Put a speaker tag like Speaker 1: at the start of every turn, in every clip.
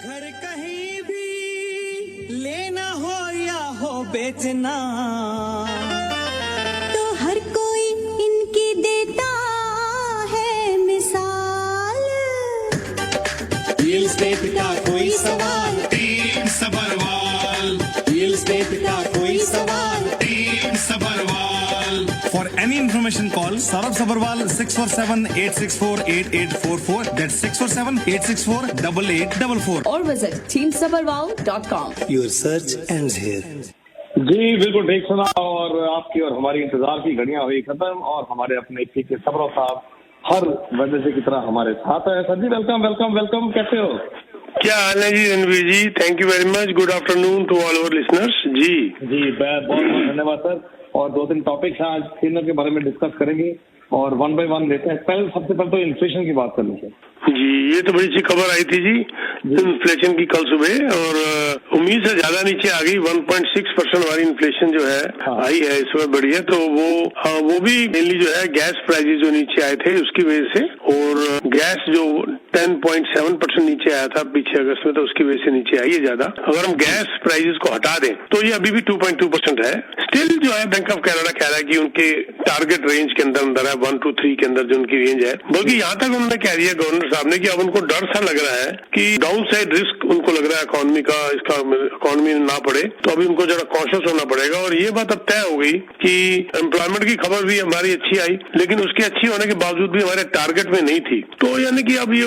Speaker 1: घर कहीं भी लेना हो या हो बेचना,
Speaker 2: तो हर कोई इनकी देता है मिसाल।
Speaker 1: रियल एस्टेट का कोई सवाल,
Speaker 3: टीम सबरवाल,
Speaker 1: रियल एस्टेट का कोई सवाल।
Speaker 3: Team Sabharwal.
Speaker 4: For any information, call Saurabh Sabharwal 647-864-8844. That's 647-864-8844.
Speaker 5: or visit teamsabarwal.com.
Speaker 1: Your search ends here.
Speaker 6: जी बिल्कुल ठीक सुना। और आपकी और हमारी इंतजार की घड़ियां हुई खत्म और हमारे अपने के सबरो साहब हर वजह की तरह हमारे साथ है। Sir ji welcome welcome welcome, कैसे हो?
Speaker 7: क्या हाल है जी Ranveer ji? Thank you very much. Good afternoon to all over listeners. जी
Speaker 6: बहुत बहुत धन्यवाद सर। और दो तीन टॉपिक्स हैं आज, तीनों के बारे में डिस्कस करेंगे और वन बाय वन लेते हैं। सबसे पहले तो इन्फ्लेशन की बात कर लेंगे।
Speaker 7: जी, ये तो बड़ी अच्छी खबर आई थी जी इन्फ्लेशन की कल सुबह, और उम्मीद से ज्यादा नीचे आ गई। 1.6% वाली इन्फ्लेशन जो है आई है इस समय बढ़ी है। तो वो भी मेनली जो है गैस प्राइसेस जो नीचे आए थे उसकी वजह से, और गैस जो 10.7% नीचे आया था पीछे अगस्त में, तो उसकी वजह से नीचे आई है ज्यादा। अगर हम गैस प्राइसेस को हटा दें तो ये अभी भी 2.2% है। स्टिल जो है बैंक ऑफ कनाडा कह रहा है कि उनके टारगेट रेंज के अंदर है, 1 to 3 के अंदर जो उनकी रेंज है। बल्कि यहाँ तक उन्होंने कह दिया गवर्नर साहब ने कि अब उनको डर सा लग रहा है कि डाउन साइड रिस्क उनको लग रहा है इकोनॉमी का, इसका इकोनॉमी ना पड़े, तो अभी उनको जरा कॉशियस होना पड़ेगा। और ये बात अब तय हो गई कि एम्प्लॉयमेंट की खबर भी हमारी अच्छी आई, लेकिन उसके अच्छी होने के बावजूद भी हमारे टारगेट में नहीं थी। तो यानी कि अब ये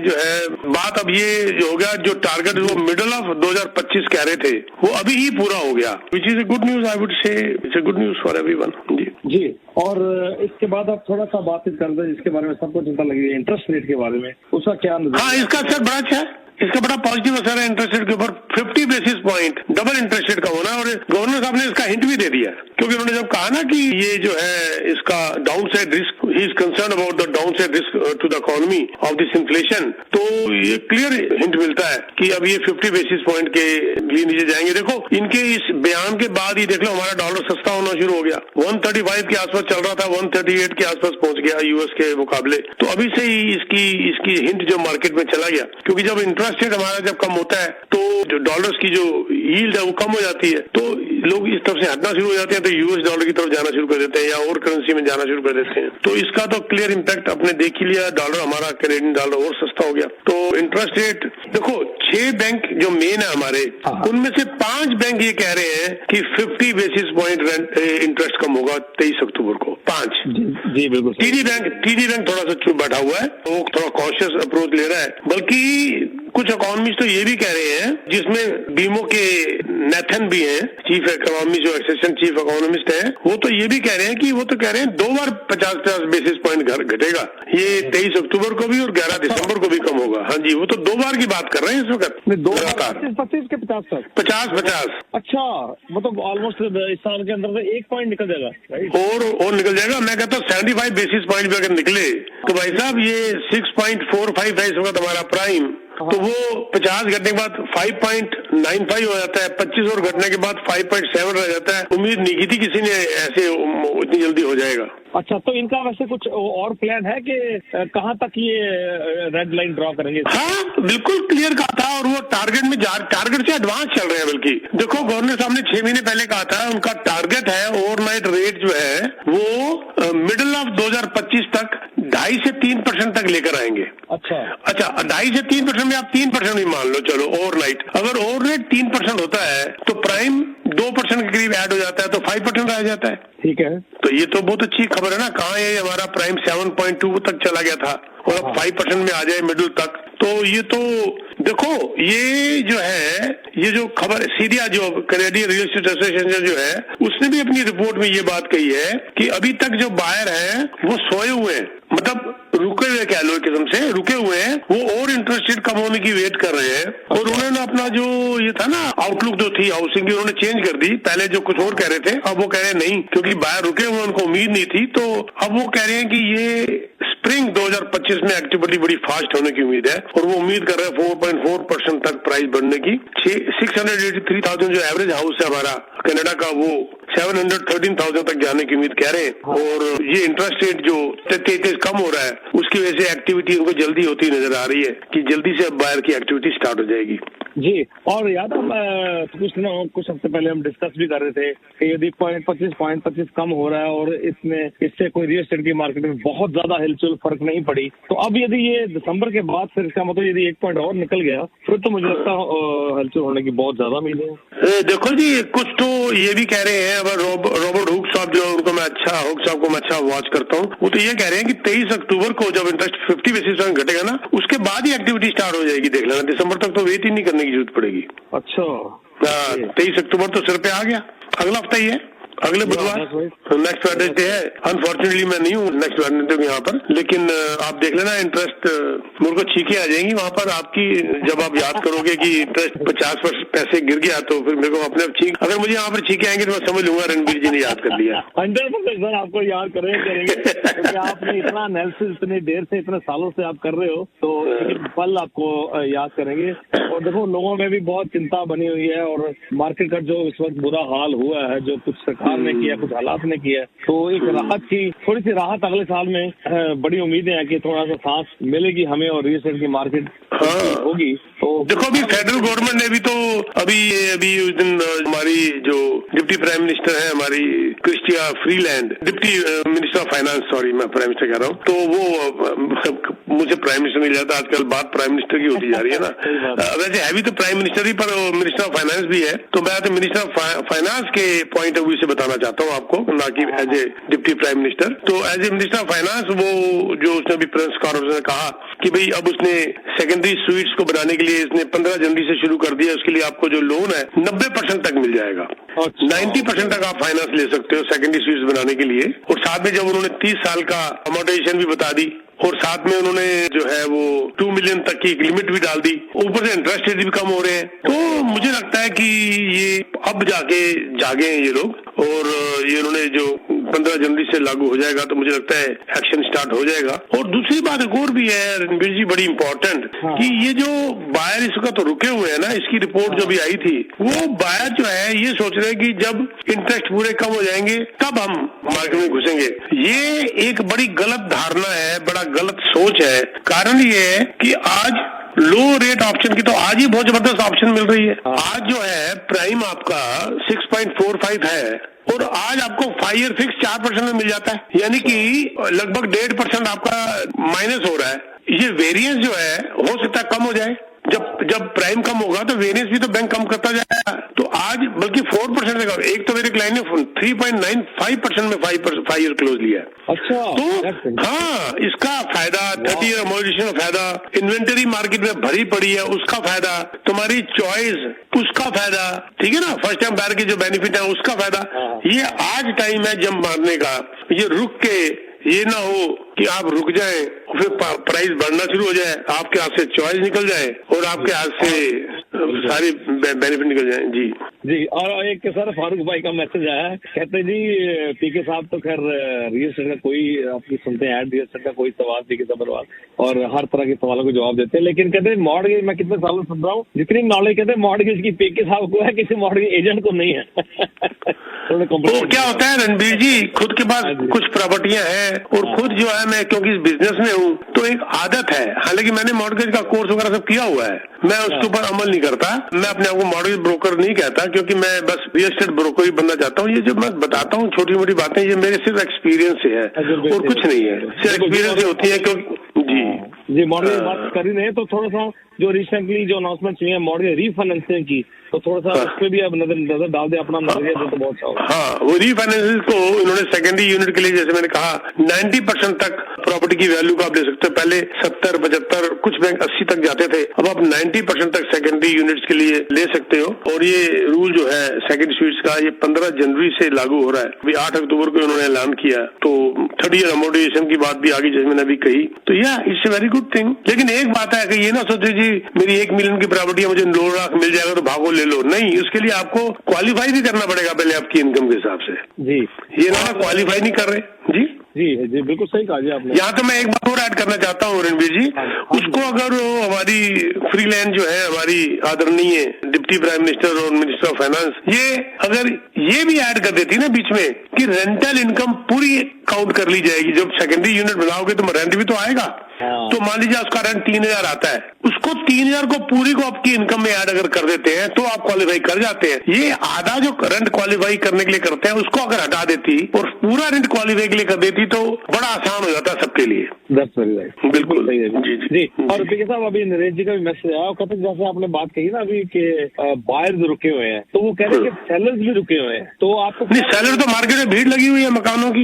Speaker 7: जो है बात अब ये जो हो गया, जो टारगेट वो मिडल ऑफ 2025 कह रहे थे वो अभी ही पूरा हो गया, which is a good news. I would say it's a good news for everyone.
Speaker 6: जी और इसके बाद आप थोड़ा सा बातचीत कर दें जिसके बारे में सबको चिंता लगी है, इंटरेस्ट रेट के बारे में, उसका क्या नजर?
Speaker 7: हाँ, इसका असर बड़ा अच्छा है। इसका बड़ा पॉजिटिव असर है इंटरेस्ट रेट के ऊपर। 50 basis point double interest rate का होना, और गवर्नर साहब ने इसका हिंट भी दे दिया, क्योंकि उन्होंने जब कहा ना कि ये जो है इसका downside risk, he is concerned about the downside risk to the economy of this inflation, तो ये क्लियर हिंट मिलता है कि अब ये 50 बेसिस पॉइंट के लिए नीचे जाएंगे। देखो इनके इस बयान के बाद ही देख लो हमारा डॉलर सस्ता होना शुरू हो गया। 135 के आसपास चल रहा था, 138 के आसपास पहुंच गया यूएस के मुकाबले। तो अभी से ही इसकी हिंट जो मार्केट में चला गया, क्योंकि जब इंटरेस्ट रेट हमारा जब कम होता है तो जो डॉलर्स की जो यील्ड है वो कम हो जाती है, तो लोग इस तरफ से हटना शुरू हो जाते हैं, तो यूएस डॉलर की तरफ जाना शुरू कर देते हैं या और करेंसी में जाना शुरू कर देते हैं। तो इसका तो क्लियर इम्पैक्ट आपने देख ही लिया, डॉलर हमारा कैनेडियन डॉलर और सस्ता हो गया। तो इंटरेस्ट रेट देखो, 6 बैंक जो मेन है हमारे, उनमें से 5 बैंक ये कह रहे हैं कि 50 बेसिस पॉइंट इंटरेस्ट कम होगा 23 अक्टूबर को। 5
Speaker 6: जी बिल्कुल।
Speaker 7: टीडी बैंक थोड़ा सा चुप बैठा हुआ है, वो थोड़ा कॉशियस अप्रोच ले रहा है। बल्कि कुछ इकोनॉमिस्ट तो ये भी कह रहे हैं, जिसमें बीमो के नेथन भी हैं, चीफ इकोनॉमिस्ट जो एक्सेशन चीफ इकोनॉमिस्ट हैं, वो तो ये भी कह रहे हैं कि वो तो कह रहे हैं 2 बार 50 बेसिस पॉइंट घटेगा। ये 23 अक्टूबर को भी और 11 दिसंबर को भी कम होगा। हाँ जी, वो तो 2 बार की बात कर रहे हैं इस वक्त।
Speaker 6: 25 के 50 तक
Speaker 7: 50।
Speaker 6: अच्छा, मतलब ऑलमोस्ट इस साल के अंदर 1 पॉइंट निकल जाएगा, राइट?
Speaker 7: और निकल जाएगा। मैं कहता हूँ 75 बेसिस पॉइंट भी अगर निकले तो भाई साहब ये 6.45 है इस वक्त हमारा प्राइम, तो वो 50 घटने के बाद 5.95 हो जाता है, 25 और घटने के बाद 5.7 रह जाता है। उम्मीद नहीं की थी किसी ने ऐसे इतनी जल्दी हो जाएगा।
Speaker 6: अच्छा, तो इनका वैसे कुछ और प्लान है कि कहाँ तक ये रेड लाइन ड्रॉ करेंगे?
Speaker 7: हाँ, बिल्कुल क्लियर कहा था, और वो टारगेट से एडवांस चल रहे हैं। बल्कि देखो गवर्नर साहब ने 6 महीने पहले कहा था उनका टारगेट है ओवरनाइट रेट जो है वो मिडिल ऑफ 2025 तक 2.5 से 3% तक लेकर आएंगे।
Speaker 6: अच्छा,
Speaker 7: 2.5 से 3% में आप 3% भी मान लो, चलो ओवरनाइट। अगर ओवरनाइट 3% होता है तो प्राइम 2% के करीब ऐड हो जाता है, तो 5% रह जाता है।
Speaker 6: ठीक है,
Speaker 7: तो ये तो बहुत अच्छी खबर है ना। कहाँ ये हमारा प्राइम 7.2 तक चला गया था और अब 5% में आ जाए मिडिल तक, तो ये तो देखो ये जो है, ये जो खबर सीरिया जो कैनेडियन रियल एस्टेट एसोसिएशन जो है, उसने भी अपनी रिपोर्ट में ये बात कही है कि अभी तक जो बायर हैं वो सोए हुए हैं, मतलब रुके हुए कह लो, एक किस्म से रुके हुए हैं, वो और इंटरेस्ट रेट कम होने की वेट कर रहे हैं। और उन्होंने अपना जो ये था ना आउटलुक जो थी हाउसिंग की, उन्होंने चेंज कर दी। पहले जो कुछ और कह रहे थे, अब वो कह रहे नहीं, क्योंकि बायर रुके हुए, उनको उम्मीद नहीं थी, तो अब वो कह रहे हैं कि ये स्प्रिंग 2025 में एक्टिविटी बड़ी फास्ट होने की उम्मीद है, और वो उम्मीद कर रहे हैं 4.4% तक प्राइस बढ़ने की। 683,000 जो एवरेज हाउस है हमारा कनाडा का, वो 713,000 तक जाने की उम्मीद कह रहे हैं। और ये इंटरेस्ट रेट जो तेज कम हो रहा है उसकी वजह से एक्टिविटी उनको जल्दी होती नजर आ रही है कि जल्दी से अब बायर की एक्टिविटी स्टार्ट हो जाएगी।
Speaker 6: जी, और याद है कुछ हफ्ते पहले हम डिस्कस भी कर रहे थे कि यदि 25 कम हो रहा है और इससे कोई रियल एस्टेट की मार्केट में बहुत ज्यादा हिलचुल फर्क नहीं पड़ी, तो अब यदि ये दिसंबर के बाद फिर इसका मतलब यदि 1 पॉइंट और निकल गया फिर तो मुझे लगता है हिलचुल होने की बहुत ज्यादा उम्मीद है।
Speaker 7: देखो जी, कुछ तो ये भी कह रहे हैं, अब रॉबर्ट हुक साहब जो उनको मैं हुक साहब को मैं अच्छा वॉच करता हूँ, वो तो ये कह रहे हैं कि 23 अक्टूबर को जब इंटरेस्ट 50 बेसिस पॉइंट घटेगा ना उसके बाद ही एक्टिविटी स्टार्ट हो जाएगी। देख लेना, दिसंबर तक तो वेट ही नहीं करने की जरूरत पड़ेगी।
Speaker 6: अच्छा,
Speaker 7: 23 अक्टूबर तो सिर पे आ गया, अगला हफ्ता ही है, अगले बुधवार नेक्स्ट वेडनेसडे है। अनफॉर्चुनेटली मैं नहीं हूँ नेक्स्ट वेडनेसडे को यहाँ पर, लेकिन आप देख लेना इंटरेस्ट मेरे को छीके आ जाएंगी वहाँ पर आपकी। जब आप याद करोगे कि इंटरेस्ट 50 पैसे गिर गया तो फिर मेरे को अपने आप छीक, अगर मुझे यहाँ पर छीके आएंगे तो मैं समझ लूंगा रणबीर जी ने याद कर लिया।
Speaker 6: 100% सर आपको याद करेंगे क्योंकि आपने इतना एनालिसिस इतने देर से इतने सालों से आप कर रहे हो, तो पल आपको याद करेंगे। और देखो लोगों में भी बहुत चिंता बनी हुई है और मार्केट का जो इस वक्त बुरा हाल हुआ है, जो कुछ सरकार ने किया, कुछ हालात ने किया, तो एक राहत की थोड़ी सी राहत अगले साल में बड़ी उम्मीदें हैं कि थोड़ा सा सांस मिलेगी हमें और रियल एस्टेट की मार्केट होगी। तो
Speaker 7: देखो अभी फेडरल गवर्नमेंट ने भी तो अभी उस दिन हमारी जो डिप्टी प्राइम मिनिस्टर है हमारी Chrystia Freeland, deputy minister of finance, sorry मैं प्राइम मिनिस्टर कह रहा हूँ, तो वो मुझे प्राइम मिनिस्टर मिल जाता, आजकल बात प्राइम मिनिस्टर की होती जा रही है ना। वैसे है भी तो प्राइम मिनिस्टर ही, पर मिनिस्टर ऑफ फाइनेंस भी है, तो मैं तो मिनिस्टर ऑफ फाइनेंस के पॉइंट ऑफ व्यू से बताना चाहता हूँ आपको, ना कि as a deputy prime minister. तो as a minister of finance वो जो उसने अभी प्रेस कॉन्फ्रेंस में कहा कि भाई अब उसने सेकेंडरी स्वीट्स को बनाने के लिए इसने 15 जनवरी से शुरू कर दिया, उसके लिए आपको जो लोन है 90% तक मिल जाएगा। 90% तक आप फाइनेंस ले सकते हो सेकेंडरी स्वीट्स बनाने के लिए। और साथ में जब उन्होंने 30 साल का अमोर्टाइजेशन भी बता दी और साथ में उन्होंने जो है वो 2 मिलियन तक की एक लिमिट भी डाल दी, ऊपर से इंटरेस्ट रेट भी कम हो रहे हैं, तो मुझे लगता है कि ये अब जाके जागे हैं ये लोग। और ये उन्होंने जो 15 जनवरी से लागू हो जाएगा तो मुझे लगता है एक्शन स्टार्ट हो जाएगा। और दूसरी बात एक और भी है रणबीर जी, बड़ी इंपॉर्टेंट, कि ये जो बायर इसका तो रुके हुए हैं ना, इसकी रिपोर्ट जो भी आई थी, वो बायर जो है ये सोच रहे हैं कि जब इंटरेस्ट पूरे कम हो जाएंगे तब हम मार्केट में घुसेंगे। ये एक बड़ी गलत धारणा है, बड़ा गलत सोच है। कारण ये है कि आज लो रेट ऑप्शन की तो आज ही बहुत जबरदस्त ऑप्शन मिल रही है। आज जो है प्राइम आपका 6.45 है और आज आपको 5 ईयर फिक्स 4% में मिल जाता है, यानी कि लगभग 1.5% आपका माइनस हो रहा है। ये वेरिएंस जो है हो सकता है कम हो जाए, जब प्राइम कम होगा तो वेरिएंस भी तो बैंक कम करता जाएगा। तो आज बल्कि 4% से एक तो मेरे क्लाइंट ने 3.95% में 5 ईयर क्लोज लिया।
Speaker 6: अच्छा,
Speaker 7: तो हाँ, इसका फायदा 30 ईयर अमोर्टाइजेशन का फायदा, इन्वेंटरी मार्केट में भरी पड़ी है उसका फायदा, तुम्हारी चॉइस उसका फायदा, ठीक है ना, फर्स्ट टाइम बायर के जो बेनिफिट है उसका फायदा। ये आज टाइम है जंप मारने का। ये रुक के ये ना हो कि आप रुक जाएं फिर प्राइस बढ़ना शुरू हो जाए, आपके हाथ से चॉइस निकल जाए और आपके हाथ से सारी बेनिफिट निकल जाए। जी
Speaker 6: और एक सर फारूक भाई का मैसेज आया है, कहते जी पीके साहब तो खैर रियल एस्टेट का कोई आपकी सुनते हैं रियल एस्टेट का कोई सवाल पीके सवाल और हर तरह के सवालों को जवाब देते हैं, लेकिन कहते हैं मॉर्गेज मैं कितने सालों सुन रहा हूँ, जितनी नॉलेज कहते हैं मॉर्गेज की पीके साहब को है, किसी मॉर्गेज एजेंट को नहीं है।
Speaker 7: तो क्या होता है रणबीर जी, खुद के पास कुछ प्रॉपर्टियां हैं और खुद जो है मैं क्योंकि इस बिजनेस में हूँ तो एक आदत है, हालांकि मैंने मॉर्गेज का कोर्स वगैरह सब किया हुआ है, मैं उसके ऊपर अमल नहीं करता। मैं अपने आप को मॉर्गेज ब्रोकर नहीं कहता क्योंकि मैं बस रियल एस्टेट ब्रोकर ही बनना चाहता हूँ। ये जो मैं बताता हूँ छोटी मोटी बातें, ये मेरे सिर्फ एक्सपीरियंस से है और कुछ नहीं है, सिर्फ एक्सपीरियंस से होती है। क्योंकि जी
Speaker 6: मॉर्गेज बात कर ही नहीं तो थोड़ा सा जो रिसेंटली जो अनाउंसमेंट हुई है मॉर्गेज रीफाइनेंसिंग की, तो थोड़ा सा उस पर भी अब नजर डाल दे अपना मॉर्गेज तो बहुत अच्छा।
Speaker 7: हाँ, वो रीफाइनेंसिंग को इन्होंने सेकेंडरी यूनिट के लिए जैसे मैंने कहा 90% तक प्रॉपर्टी की वैल्यू का आप ले सकते हो। पहले 70, 75, कुछ बैंक 80 तक जाते थे, अब आप 90% तक सेकेंडरी यूनिट्स के लिए ले सकते हो। और ये रूल जो है सेकेंडरी स्वीट्स का ये 15 जनवरी से लागू हो रहा है। अभी 8 अक्टूबर को इन्होंने ऐलान किया, तो 30 ईयर अमोर्टाइजेशन की बात भी आगे जैसे मैंने अभी कही, तो it's a very good thing. लेकिन एक बात है कि ये ना सोचे जी मेरी 1 मिलियन की प्रॉपर्टी है, मुझे 2 लाख मिल जाएगा तो भागो ले लो, नहीं, उसके लिए आपको क्वालिफाई भी करना पड़ेगा पहले आपकी इनकम के हिसाब से।
Speaker 6: जी,
Speaker 7: ये ना क्वालिफाई नहीं कर रहे। जी
Speaker 6: जी बिल्कुल सही कहा जी आपने।
Speaker 7: यहाँ तो मैं एक बात और ऐड करना चाहता हूँ रणवीर जी, उसको अगर हमारी फ्रीलैंड जो है हमारी आदरणीय डिप्टी प्राइम मिनिस्टर और मिनिस्टर ऑफ फाइनेंस, ये अगर ये भी ऐड कर देती ना बीच में कि रेंटल इनकम पूरी काउंट कर ली जाएगी, जब सेकेंडरी यूनिट बनाओगे तो रेंट भी तो आएगा। तो मान लीजिए उसका रेंट 3,000 आता है, उसको 3,000 को पूरी को आपकी इनकम में ऐड अगर कर देते हैं तो आप क्वालिफाई कर जाते हैं। ये आधा जो रेंट क्वालिफाई करने के लिए करते हैं उसको अगर हटा देती और पूरा रेंट क्वालिफाई के लिए कर देती तो बड़ा आसान हो जाता है सबके लिए।
Speaker 6: दैट्स वेरी राइट,
Speaker 7: बिल्कुल
Speaker 6: सही है
Speaker 7: जी
Speaker 6: जी। और पीके साहब अभी नरेश जी का भी मैसेज आया, कहते हैं जैसे आपने बात कही ना अभी कि बायर्स रुके हुए हैं, तो वो कह रहे हैं कि सेलर्स भी रुके हुए हैं, तो आपको
Speaker 7: नहीं, सेलर तो मार्केट में भीड़ लगी हुई है मकानों की।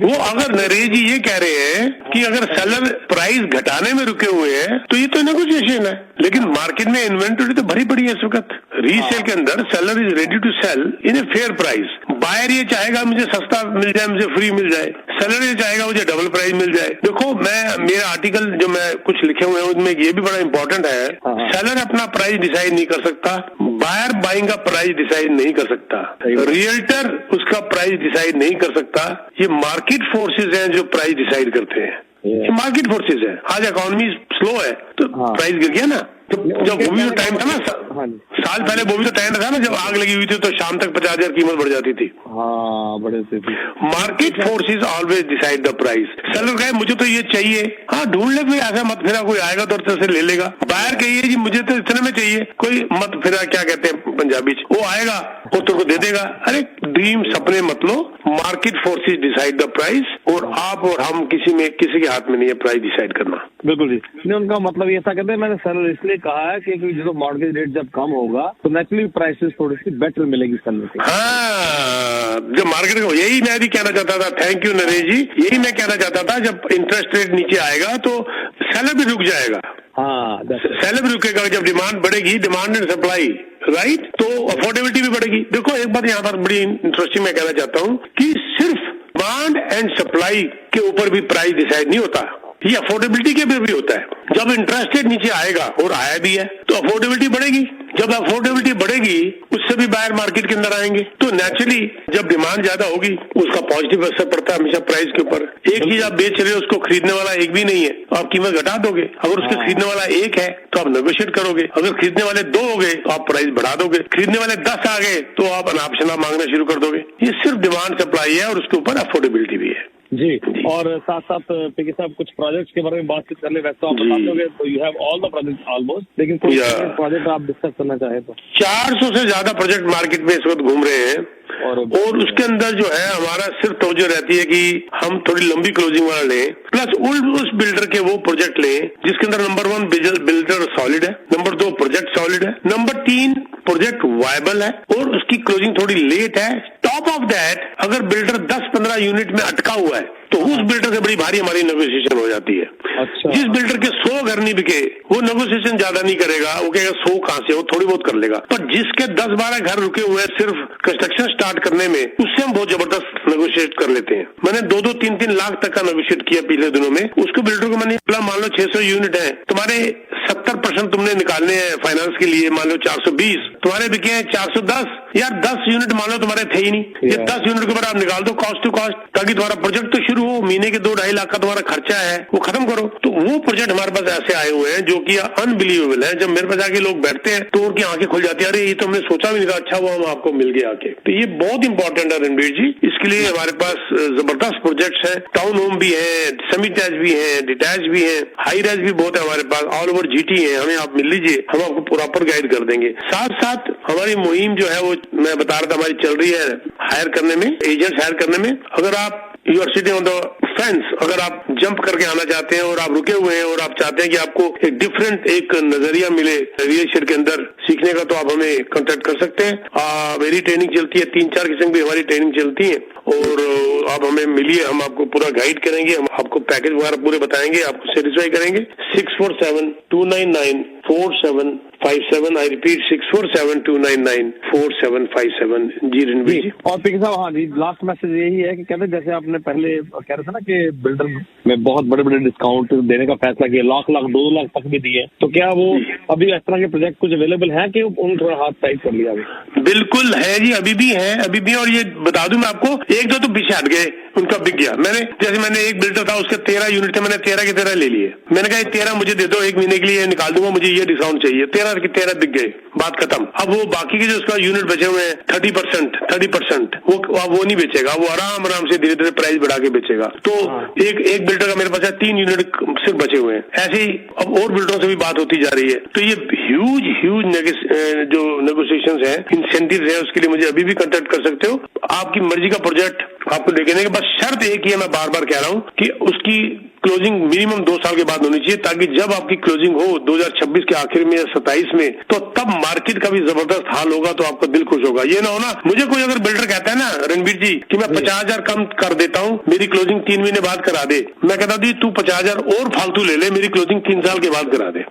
Speaker 7: वो अगर नरेश जी ये कह रहे हैं कि अगर सेलर प्राइस घटाने में रुके हुए हैं तो ये तो नेगोशिएशन है, लेकिन मार्केट में इन्वेंटरी तो भरी पड़ी है इस वक्त। रीसेल के अंदर seller is ready to sell in a fair price. Buyer ये चाहेगा मुझे सस्ता मिल जाए, मुझे फ्री मिल जाए, सेलर ये चाहेगा मुझे डबल प्राइस मिल जाए। देखो मेरा आर्टिकल जो मैं कुछ लिखे हुए हैं उसमें ये भी बड़ा इंपॉर्टेंट है, सेलर अपना प्राइस डिसाइड नहीं कर सकता, बायर बाइंग का प्राइस डिसाइड नहीं कर सकता, रियल्टर उसका प्राइस डिसाइड नहीं कर सकता। ये मार्केट फोर्सेज हैं जो प्राइस डिसाइड करते हैं, ये मार्केट फोर्सेज है। आज इकोनॉमी स्लो है तो प्राइस गिर गया ना। जब वो भी तो टाइम था ना, साल पहले वो भी तो टाइम था ना जब आग लगी हुई थी तो शाम तक 50,000 कीमत बढ़ जाती थी।
Speaker 6: बड़े से
Speaker 7: market forces always decide the price. Seller कहे मुझे तो ये चाहिए, हाँ ढूंढ ले कोई ऐसा मत फिरा, कोई आएगा तो से ले लेगा। बायर कहिए जी मुझे तो इतने में चाहिए, कोई मत फिरा क्या कहते हैं पंजाबी, वो आएगा और तेरे को दे देगा। अरे ड्रीम सपने मत लो, market forces decide the price और आप और हम किसी के हाथ में नहीं है प्राइस डिसाइड करना।
Speaker 6: बिल्कुल जी, नहीं उनका मतलब ये था कहते हैं मैंने सेलर इसलिए कहा है कि जो मॉर्गेज रेट जब कम होगा तो नेचुरली प्राइसेस थोड़ी सी बेटर मिलेगी सेलर की।
Speaker 7: हाँ, जो मार्केट को यही मैं भी कहना चाहता था। थैंक यू नरेश जी, यही मैं कहना चाहता था। जब इंटरेस्ट रेट नीचे आएगा तो सेलर भी रुक जाएगा। सेलर भी रुकेगा जब डिमांड बढ़ेगी, डिमांड एंड सप्लाई राइट, तो अफोर्डेबिलिटी भी बढ़ेगी। देखो एक बात यहाँ पर बड़ी इंटरेस्टिंग मैं कहना चाहता हूँ कि सिर्फ डिमांड एंड सप्लाई के ऊपर भी प्राइस डिसाइड नहीं होता, ये अफोर्डेबिलिटी के भी होता है। जब इंटरेस्ट रेट नीचे आएगा और आया भी है तो अफोर्डेबिलिटी बढ़ेगी, जब अफोर्डेबिलिटी बढ़ेगी उससे भी बायर मार्केट के अंदर आएंगे, तो नेचुरली जब डिमांड ज्यादा होगी उसका पॉजिटिव असर पड़ता है हमेशा प्राइस के ऊपर। एक चीज आप बेच रहे हो उसको खरीदने वाला एक भी नहीं है तो आप कीमत घटा दोगे, अगर उसके खरीदने वाला एक है तो आप नेगोशिएट करोगे, अगर खरीदने वाले 2 हो गए तो आप प्राइस बढ़ा दोगे, खरीदने वाले 10 आ गए तो आप अनाप शनाप मांगना शुरू कर दोगे। ये सिर्फ डिमांड सप्लाई है और उसके ऊपर अफोर्डेबिलिटी भी है
Speaker 6: जी। और साथ साथ पीके साहब कुछ प्रोजेक्ट्स के बारे में बातचीत कर ले, वैसे तो आप बता दोगे तो you have all the project almost, लेकिन कोई प्रोजेक्ट आप डिस्कस करना चाहे तो।
Speaker 7: 400 से ज्यादा प्रोजेक्ट मार्केट में इस वक्त घूम रहे हैं और उसके अंदर जो है हमारा सिर्फ तवज्जो रहती है कि हम थोड़ी लंबी क्लोजिंग वाला लें, प्लस उस बिल्डर के वो प्रोजेक्ट लें जिसके अंदर नंबर 1 बिल्डर सॉलिड है, नंबर 2 प्रोजेक्ट सॉलिड है, नंबर 3 प्रोजेक्ट वायबल है और उसकी क्लोजिंग थोड़ी लेट है। टॉप ऑफ दैट अगर बिल्डर 10-15 यूनिट में अटका हुआ है तो उस बिल्डर से बड़ी भारी हमारी नेगोशिएशन हो जाती है।
Speaker 6: अच्छा।
Speaker 7: जिस बिल्डर के 100 घर नहीं बिके वो नेगोशिएशन ज्यादा नहीं करेगा, वो कहेगा 100 कहां से, वो थोड़ी बहुत कर लेगा। पर जिसके 10-12 घर रुके हुए हैं सिर्फ कंस्ट्रक्शन स्टार्ट करने में, उससे हम बहुत जबरदस्त नेगोशिएट कर लेते हैं। मैंने 2-2, 3-3 लाख तक का नेगोशिएट किया पिछले दिनों में। उसको बिल्डर को मैंने मान लो 600 यूनिट है, तुम्हारे 70% तुमने निकालने हैं फाइनेंस के लिए, मान लो 420, तुम्हारे बिके हैं 410, यार 10 यूनिट मान लो तुम्हारे थे ही नहीं, ये 10 यूनिट के ऊपर आप निकाल दो कॉस्ट टू कॉस्ट, ताकि तुम्हारा प्रोजेक्ट तो शुरू हो। महीने के 2-2.5 लाख का तुम्हारा खर्चा है वो खत्म करो। तो वो प्रोजेक्ट हमारे पास ऐसे आए हुए हैं जो कि अनबिलीवेबल है। जब मेरे पास आके लोग बैठते हैं तो उनकी आंखें खुल जाती है, अरे ये तो हमने सोचा भी नहीं था, अच्छा हुआ हम आपको मिल गया आके। तो ये बहुत इंपॉर्टेंट है रणबीर जी, इसके लिए हमारे पास जबरदस्त प्रोजेक्ट्स है, टाउन होम भी है, सेमी टैच भी है, डिटैच भी है, हाई राइज भी बहुत है हमारे पास, ऑल ओवर जीटी है। हमें आप मिल लीजिए, हम आपको प्रॉपर गाइड कर देंगे। साथ साथ हमारी मुहिम जो है वो मैं बता रहा था हमारी चल रही है हायर करने में, एजेंट्स हायर करने में। अगर आप you are sitting on the fence, अगर आप जंप करके आना चाहते हैं और आप रुके हुए हैं और आप चाहते हैं कि आपको एक डिफरेंट एक नजरिया मिले रियल एस्टेट के अंदर सीखने का, तो आप हमें कांटेक्ट कर सकते हैं। मेरी ट्रेनिंग चलती है, 3-4 किस्म की हमारी ट्रेनिंग चलती है और आप हमें मिलिए, हम आपको पूरा गाइड करेंगे, हम आपको पैकेज वगैरह पूरे बताएंगे, आपको सेटिस्फाई करेंगे। 647-299-47 6472994757 आई रिपीट 6472994757 जी रणवीर जी।
Speaker 6: और पीके साहब, हाँ जी, लास्ट मैसेज यही है कि कहते जैसे आपने पहले कह रहे थे ना कि बिल्डर में बहुत बड़े बड़े डिस्काउंट देने का फैसला किया, लाख 2 लाख तक भी दिए, तो क्या वो अभी इस तरह के प्रोजेक्ट कुछ अवेलेबल है कि उन्होंने थोड़ा हाथ टाइट कर लिया?
Speaker 7: बिल्कुल है जी, अभी भी है, अभी भी। और ये बता दूं मैं आपको, एक दो तो पीछे हट गए, उनका बिक गया। मैंने एक बिल्डर था, उसके 13 यूनिट थे, मैंने 13 के 13 ले लिए। मैंने कहा 13 मुझे दे दो, 1 महीने के लिए निकाल दूंगा, मुझे ये डिस्काउंट चाहिए। 13 के 13 बिक गए, बात खत्म। अब वो बाकी के जो उसका यूनिट बचे हुए हैं 30% वो नहीं बेचेगा, वो आराम से धीरे धीरे प्राइस बढ़ा के बेचेगा। तो एक बिल्डर का मेरे पास 3 यूनिट सिर्फ बचे हुए हैं। ऐसे ही अब और बिल्डरों से भी बात होती जा रही है। तो ये ह्यूज जो नेगोशिएशंस है, इंसेंटिव है, उसके लिए मुझे अभी भी कांटेक्ट कर सकते हो। आपकी मर्जी का प्रोजेक्ट आपको देखेंगे, बस शर्त एक ही है, मैं बार बार कह रहा हूँ कि उसकी क्लोजिंग मिनिमम 2 साल के बाद होनी चाहिए, ताकि जब आपकी क्लोजिंग हो 2026 के आखिर में या 27 में, तो तब मार्केट का भी जबरदस्त हाल होगा, तो आपका दिल खुश होगा। ये ना हो ना, मुझे कोई अगर बिल्डर कहता है ना रणवीर जी कि मैं 50,000 कम कर देता हूँ, मेरी क्लोजिंग 3 महीने बाद करा दे, मैं कहता हूँ तू 50,000 और फालतू ले ले, मेरी क्लोजिंग 3 साल के बाद करा दे।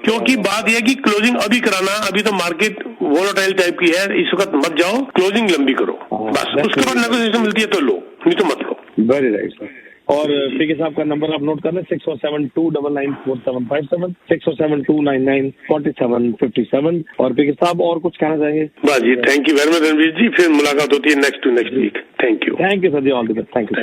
Speaker 7: क्योंकि बात यह है कि क्लोजिंग अभी कराना, अभी तो मार्केट वोलेटाइल टाइप की है, इस वक्त मत जाओ, क्लोजिंग लंबी करो, बस उसके बाद नेगोशिएशन मिलती है तो लो, नहीं तो मत लो।
Speaker 6: Very right sir. और पीके साहब का नंबर आप नोट कर लें, 6472994757, 6472994757। और पीके साहब और कुछ कहना चाहेंगे?
Speaker 7: बस जी, thank you very much Ranveer ji, फिर मुलाकात होती है next week. Thank you
Speaker 6: sir ji, all the best. Thank you.